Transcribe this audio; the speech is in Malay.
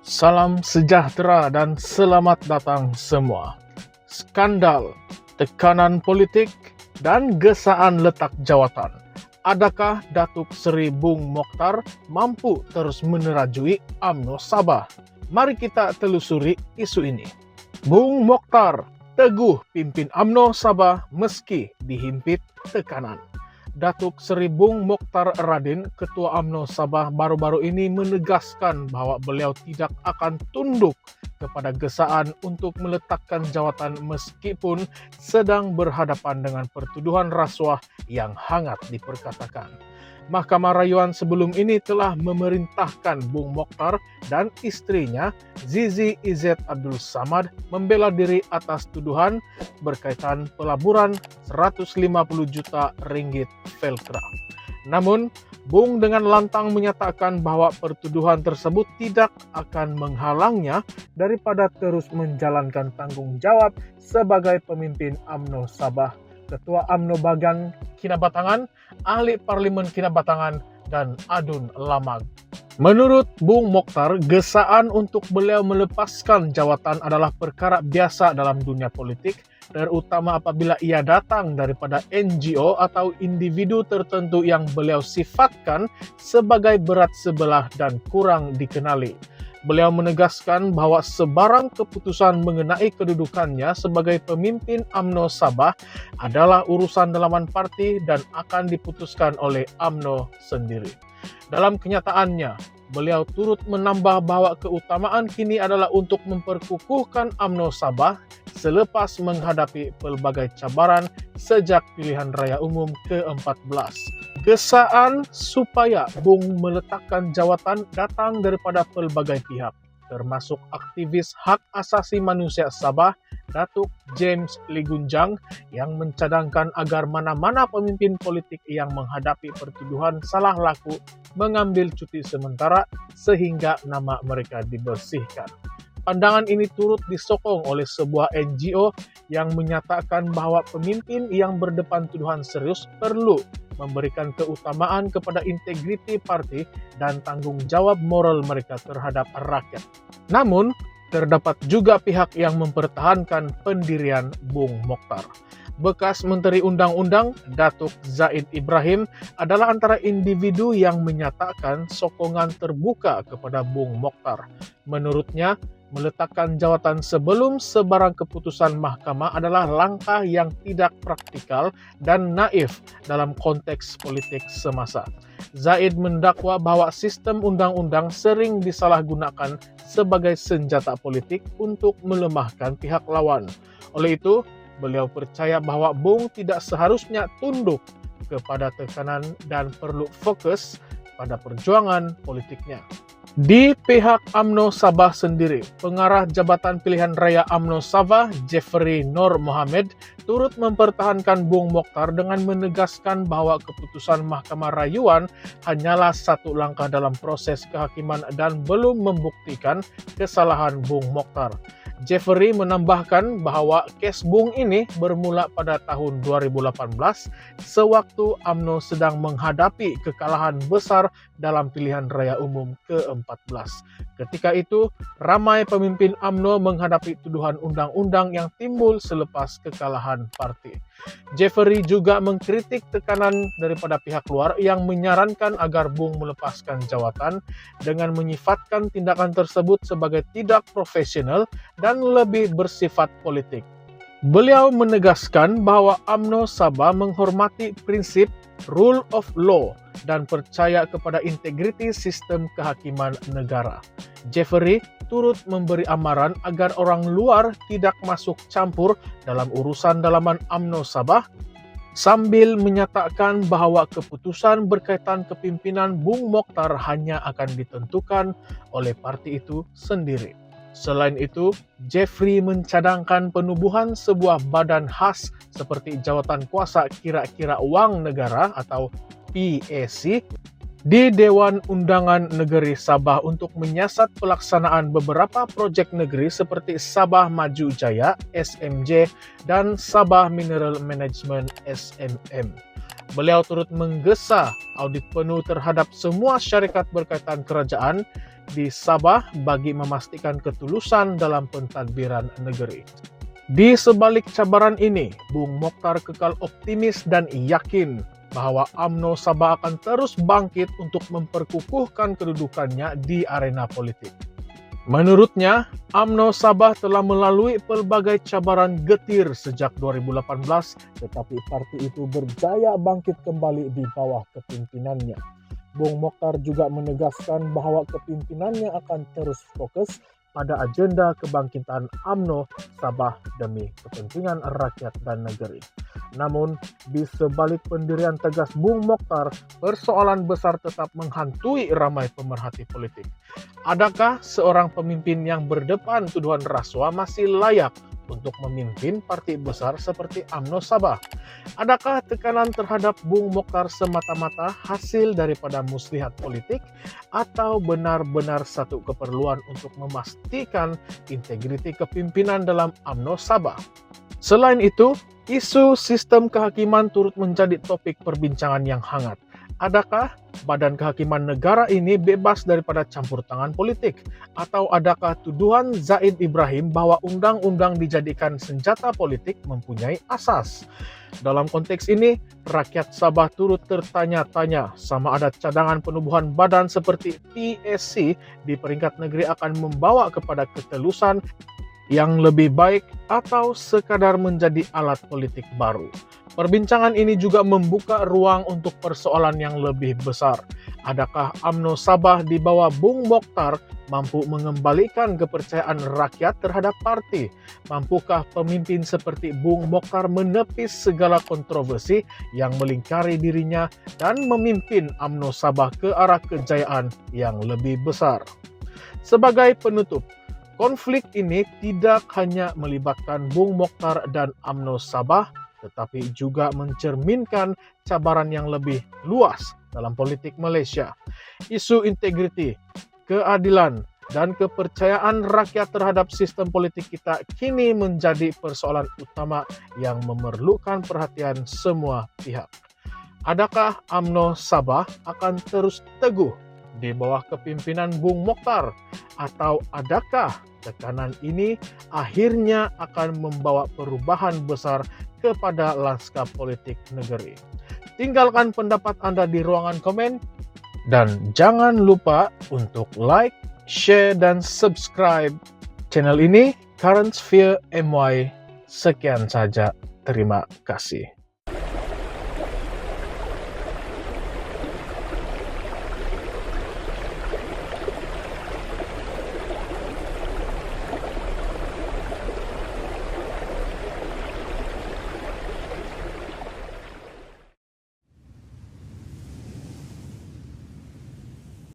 Salam sejahtera dan selamat datang semua. Skandal, tekanan politik, dan gesaan letak jawatan. Adakah Datuk Seri Bung Mokhtar mampu terus menerajui UMNO Sabah? Mari kita telusuri isu ini. Bung Mokhtar teguh pimpin UMNO Sabah meski dihimpit tekanan. Datuk Seri Bung Mokhtar Radin, Ketua UMNO Sabah, baru-baru ini menegaskan bahwa beliau tidak akan tunduk kepada gesaan untuk meletakkan jawatan meskipun sedang berhadapan dengan pertuduhan rasuah yang hangat diperkatakan. Mahkamah Rayuan sebelum ini telah memerintahkan Bung Mokhtar dan istrinya Zizi Izzet Abdul Samad membela diri atas tuduhan berkaitan pelaburan 150 juta ringgit Veltra. Namun, Bung dengan lantang menyatakan bahwa pertuduhan tersebut tidak akan menghalangnya daripada terus menjalankan tanggung jawab sebagai pemimpin UMNO Sabah, Ketua UMNO Bagan Kinabatangan, Ahli Parlimen Kinabatangan, dan Adun Lamag. Menurut Bung Mokhtar, gesaan untuk beliau melepaskan jawatan adalah perkara biasa dalam dunia politik, terutama apabila ia datang daripada NGO atau individu tertentu yang beliau sifatkan sebagai berat sebelah dan kurang dikenali. Beliau menegaskan bahwa sebarang keputusan mengenai kedudukannya sebagai pemimpin UMNO Sabah adalah urusan dalaman parti dan akan diputuskan oleh UMNO sendiri. Dalam kenyataannya, beliau turut menambah bahwa keutamaan kini adalah untuk memperkukuhkan UMNO Sabah selepas menghadapi pelbagai cabaran sejak pilihan raya umum ke-14. Gesaan supaya Bung meletakkan jawatan datang daripada pelbagai pihak, termasuk aktivis hak asasi manusia Sabah, Datuk James Ligunjang, yang mencadangkan agar mana-mana pemimpin politik yang menghadapi pertuduhan salah laku mengambil cuti sementara sehingga nama mereka dibersihkan. Pandangan ini turut disokong oleh sebuah NGO yang menyatakan bahwa pemimpin yang berdepan tuduhan serius perlu memberikan keutamaan kepada integriti parti dan tanggung jawab moral mereka terhadap rakyat. Namun, terdapat juga pihak yang mempertahankan pendirian Bung Mokhtar. Bekas Menteri Undang-Undang Datuk Zaid Ibrahim adalah antara individu yang menyatakan sokongan terbuka kepada Bung Mokhtar. Menurutnya, meletakkan jawatan sebelum sebarang keputusan mahkamah adalah langkah yang tidak praktikal dan naif dalam konteks politik semasa. Zaid mendakwa bahwa sistem undang-undang sering disalahgunakan sebagai senjata politik untuk melemahkan pihak lawan. Oleh itu, beliau percaya bahwa Bung tidak seharusnya tunduk kepada tekanan dan perlu fokus pada perjuangan politiknya. Di pihak UMNO Sabah sendiri, pengarah Jabatan Pilihan Raya UMNO Sabah, Jeffrey Nur Mohamed, turut mempertahankan Bung Mokhtar dengan menegaskan bahwa keputusan Mahkamah Rayuan hanyalah satu langkah dalam proses kehakiman dan belum membuktikan kesalahan Bung Mokhtar. Jeffrey menambahkan bahwa kes Bung ini bermula pada tahun 2018 sewaktu UMNO sedang menghadapi kekalahan besar dalam pilihan raya umum ke-14. Ketika itu, ramai pemimpin UMNO menghadapi tuduhan undang-undang yang timbul selepas kekalahan parti. Jeffrey juga mengkritik tekanan daripada pihak luar yang menyarankan agar Bung melepaskan jawatan dengan menyifatkan tindakan tersebut sebagai tidak profesional dan lebih bersifat politik. Beliau menegaskan bahwa UMNO Sabah menghormati prinsip rule of law dan percaya kepada integriti sistem kehakiman negara. Jeffrey turut memberi amaran agar orang luar tidak masuk campur dalam urusan dalaman UMNO Sabah, sambil menyatakan bahwa keputusan berkaitan kepimpinan Bung Mokhtar hanya akan ditentukan oleh parti itu sendiri. Selain itu, Jeffrey mencadangkan penubuhan sebuah badan khas seperti Jawatan Kuasa Kira-kira Wang Negara atau PAC di Dewan Undangan Negeri Sabah untuk menyiasat pelaksanaan beberapa proyek negeri seperti Sabah Maju Jaya (SMJ) dan Sabah Mineral Management (SMM). Beliau turut menggesa audit penuh terhadap semua syarikat berkaitan kerajaan di Sabah bagi memastikan ketulusan dalam pentadbiran negeri. Di sebalik cabaran ini, Bung Mokhtar kekal optimis dan yakin bahwa UMNO Sabah akan terus bangkit untuk memperkukuhkan kedudukannya di arena politik. Menurutnya, UMNO Sabah telah melalui pelbagai cabaran getir sejak 2018, tetapi parti itu berjaya bangkit kembali di bawah kepimpinannya. Bung Mokhtar juga menegaskan bahwa kepimpinannya akan terus fokus pada agenda kebangkitan UMNO Sabah demi kepentingan rakyat dan negeri. Namun, di sebalik pendirian tegas Bung Mokhtar, persoalan besar tetap menghantui ramai pemerhati politik. Adakah seorang pemimpin yang berdepan tuduhan rasuah masih layak untuk memimpin parti besar seperti UMNO Sabah? Adakah tekanan terhadap Bung Mokhtar semata-mata hasil daripada muslihat politik atau benar-benar satu keperluan untuk memastikan integriti kepimpinan dalam UMNO Sabah? Selain itu, isu sistem kehakiman turut menjadi topik perbincangan yang hangat. Adakah badan kehakiman negara ini bebas daripada campur tangan politik? Atau adakah tuduhan Zaid Ibrahim bahwa undang-undang dijadikan senjata politik mempunyai asas? Dalam konteks ini, rakyat Sabah turut tertanya-tanya sama ada cadangan penubuhan badan seperti PSC di peringkat negeri akan membawa kepada ketelusan yang lebih baik atau sekadar menjadi alat politik baru. Perbincangan ini juga membuka ruang untuk persoalan yang lebih besar. Adakah UMNO Sabah di bawah Bung Mokhtar mampu mengembalikan kepercayaan rakyat terhadap parti? Mampukah pemimpin seperti Bung Mokhtar menepis segala kontroversi yang melingkari dirinya dan memimpin UMNO Sabah ke arah kejayaan yang lebih besar? Sebagai penutup, konflik ini tidak hanya melibatkan Bung Mokhtar dan UMNO Sabah, tetapi juga mencerminkan cabaran yang lebih luas dalam politik Malaysia. Isu integriti, keadilan, dan kepercayaan rakyat terhadap sistem politik kita kini menjadi persoalan utama yang memerlukan perhatian semua pihak. Adakah UMNO Sabah akan terus teguh di bawah kepimpinan Bung Mokhtar? Atau adakah tekanan ini akhirnya akan membawa perubahan besar kepada lanskap politik negeri? Tinggalkan pendapat Anda di ruangan komen dan jangan lupa untuk like, share, dan subscribe channel ini, Current Sphere MY. Sekian saja, terima kasih.